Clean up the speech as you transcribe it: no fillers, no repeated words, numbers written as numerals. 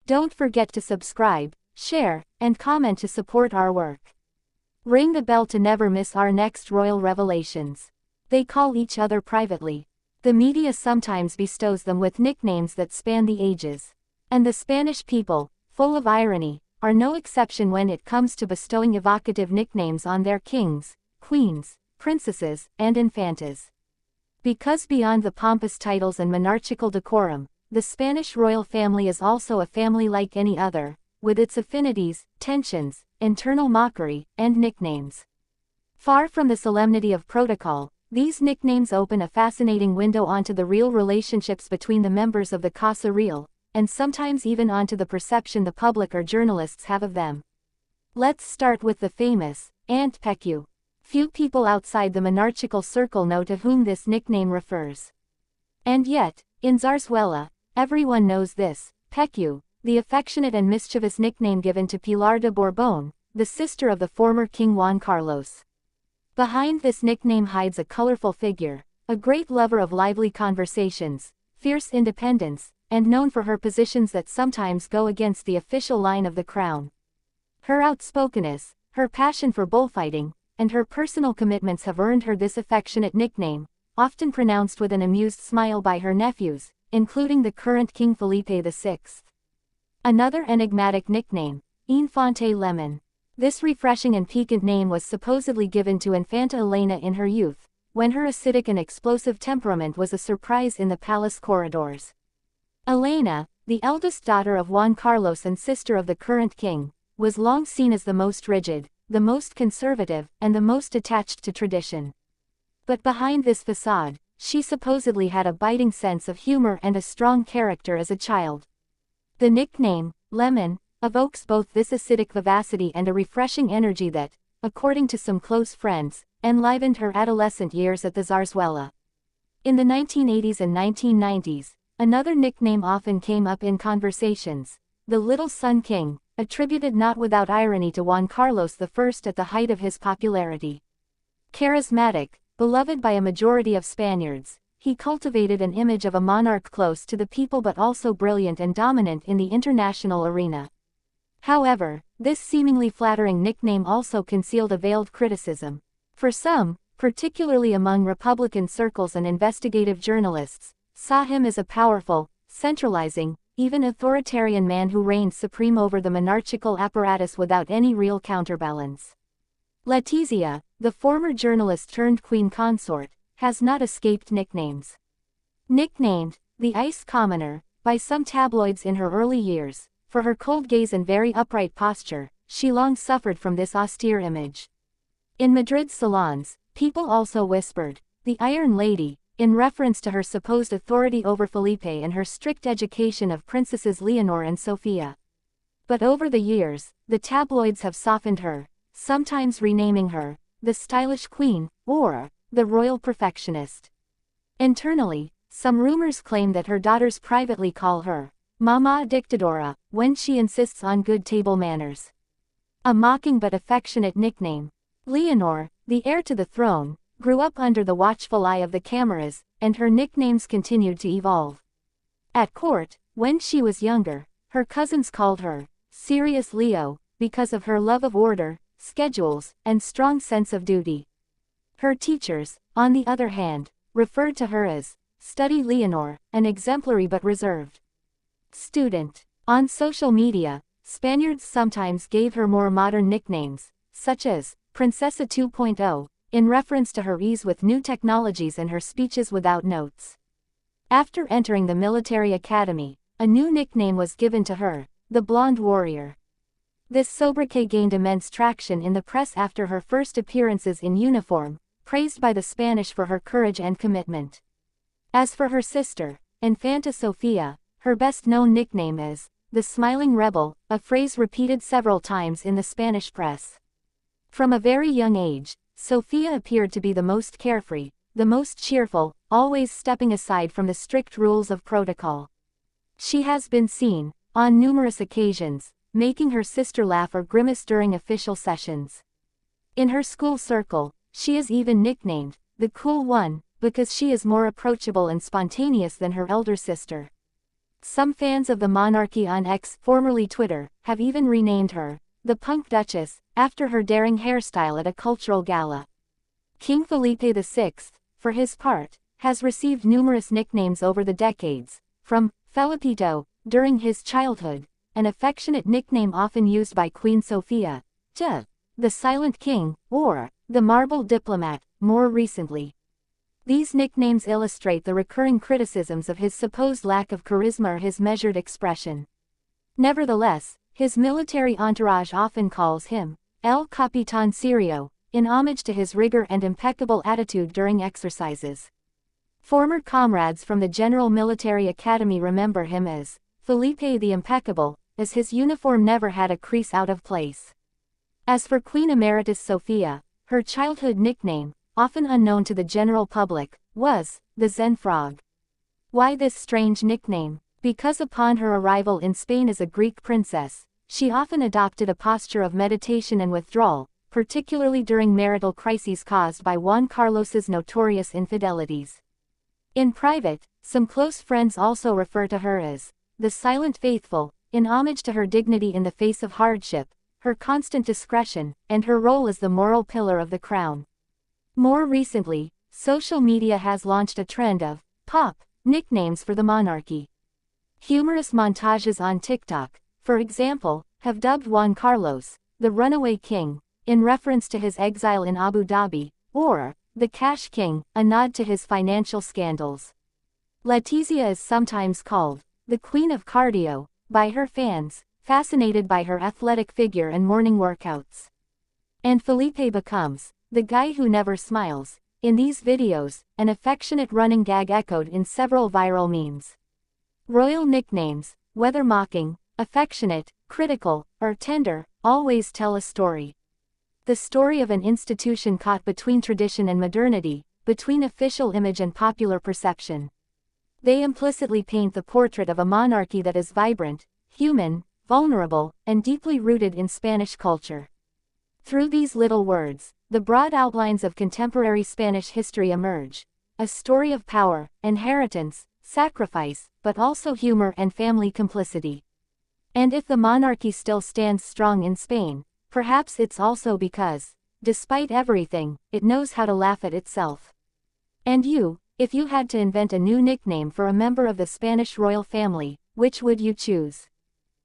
Don't forget to subscribe, share, and comment to support our work. Ring the bell to never miss our next royal revelations. They call each other privately. The media sometimes bestows them with nicknames that span the ages. And the Spanish people, full of irony, are no exception when it comes to bestowing evocative nicknames on their kings, queens, princesses, and infantas. Because beyond the pompous titles and monarchical decorum, the Spanish royal family is also a family like any other, with its affinities, tensions, internal mockery, and nicknames. Far from the solemnity of protocol, these nicknames open a fascinating window onto the real relationships between the members of the Casa Real, and sometimes even onto the perception the public or journalists have of them. Let's start with the famous Aunt Pecu. Few people outside the monarchical circle know to whom this nickname refers. And yet, in Zarzuela, everyone knows this, Pecu, the affectionate and mischievous nickname given to Pilar de Borbón, the sister of the former King Juan Carlos. Behind this nickname hides a colorful figure, a great lover of lively conversations, fierce independence, and known for her positions that sometimes go against the official line of the crown. Her outspokenness, her passion for bullfighting, and her personal commitments have earned her this affectionate nickname, often pronounced with an amused smile by her nephews, including the current King Felipe VI. Another enigmatic nickname, Infanta Lemon. This refreshing and piquant name was supposedly given to Infanta Elena in her youth, when her acidic and explosive temperament was a surprise in the palace corridors. Elena, the eldest daughter of Juan Carlos and sister of the current king, was long seen as the most rigid, the most conservative, and the most attached to tradition. But behind this facade, she supposedly had a biting sense of humor and a strong character as a child. The nickname, Lemon, evokes both this acidic vivacity and a refreshing energy that, according to some close friends, enlivened her adolescent years at the Zarzuela. In the 1980s and 1990s, another nickname often came up in conversations, the Little Sun King, attributed not without irony to Juan Carlos I at the height of his popularity. Charismatic, beloved by a majority of Spaniards, he cultivated an image of a monarch close to the people but also brilliant and dominant in the international arena. However, this seemingly flattering nickname also concealed a veiled criticism. For some, particularly among Republican circles and investigative journalists, saw him as a powerful, centralizing, even authoritarian man who reigned supreme over the monarchical apparatus without any real counterbalance. Letizia, the former journalist turned queen consort, has not escaped nicknames. Nicknamed the Ice Commoner by some tabloids in her early years, for her cold gaze and very upright posture, she long suffered from this austere image. In Madrid's salons, people also whispered, the Iron Lady, in reference to her supposed authority over Felipe and her strict education of Princesses Leonor and Sofia. But over the years, the tabloids have softened her, sometimes renaming her, the Stylish Queen, or, the Royal Perfectionist. Internally, some rumors claim that her daughters privately call her, Mama Dictadora, when she insists on good table manners. A mocking but affectionate nickname. Leonor, the heir to the throne, grew up under the watchful eye of the cameras, and her nicknames continued to evolve. At court, when she was younger, her cousins called her, Serious Leo, because of her love of order, schedules, and strong sense of duty. Her teachers, on the other hand, referred to her as, Study Leonor, an exemplary but reserved student. On social media, Spaniards sometimes gave her more modern nicknames, such as, Princesa 2.0, in reference to her ease with new technologies and her speeches without notes. After entering the military academy, a new nickname was given to her, the Blonde Warrior. This sobriquet gained immense traction in the press after her first appearances in uniform, praised by the Spanish for her courage and commitment. As for her sister, Infanta Sofia, her best-known nickname is, the Smiling Rebel, a phrase repeated several times in the Spanish press. From a very young age, Sofia appeared to be the most carefree, the most cheerful, always stepping aside from the strict rules of protocol. She has been seen, on numerous occasions, making her sister laugh or grimace during official sessions. In her school circle, she is even nicknamed, the Cool One, because she is more approachable and spontaneous than her elder sister. Some fans of the monarchy on X, formerly Twitter, have even renamed her the Punk Duchess, after her daring hairstyle at a cultural gala. King Felipe VI, for his part, has received numerous nicknames over the decades, from Felipito, during his childhood, an affectionate nickname often used by Queen Sofia, to the Silent King, or the Marble Diplomat, more recently. These nicknames illustrate the recurring criticisms of his supposed lack of charisma or his measured expression. Nevertheless, his military entourage often calls him El Capitán Serio, in homage to his rigor and impeccable attitude during exercises. Former comrades from the General Military Academy remember him as Felipe the Impeccable, as his uniform never had a crease out of place. As for Queen Emeritus Sophia, her childhood nickname, often unknown to the general public, was the Zen Frog. Why this strange nickname? Because upon her arrival in Spain as a Greek princess, she often adopted a posture of meditation and withdrawal, particularly during marital crises caused by Juan Carlos's notorious infidelities. In private, some close friends also refer to her as the Silent Faithful, in homage to her dignity in the face of hardship, her constant discretion, and her role as the moral pillar of the crown. More recently, social media has launched a trend of pop nicknames for the monarchy. Humorous montages on TikTok, for example, have dubbed Juan Carlos the Runaway King, in reference to his exile in Abu Dhabi, or the Cash King, a nod to his financial scandals. Letizia is sometimes called the Queen of Cardio by her fans, fascinated by her athletic figure and morning workouts. And Felipe becomes the guy who never smiles. In these videos, an affectionate running gag echoed in several viral memes. Royal nicknames, whether mocking, affectionate, critical, or tender, always tell a story. The story of an institution caught between tradition and modernity, between official image and popular perception. They implicitly paint the portrait of a monarchy that is vibrant, human, vulnerable, and deeply rooted in Spanish culture. Through these little words, the broad outlines of contemporary Spanish history emerge. A story of power, inheritance, sacrifice, but also humor and family complicity. And if the monarchy still stands strong in Spain, perhaps it's also because, despite everything, it knows how to laugh at itself. And you, if you had to invent a new nickname for a member of the Spanish royal family, which would you choose?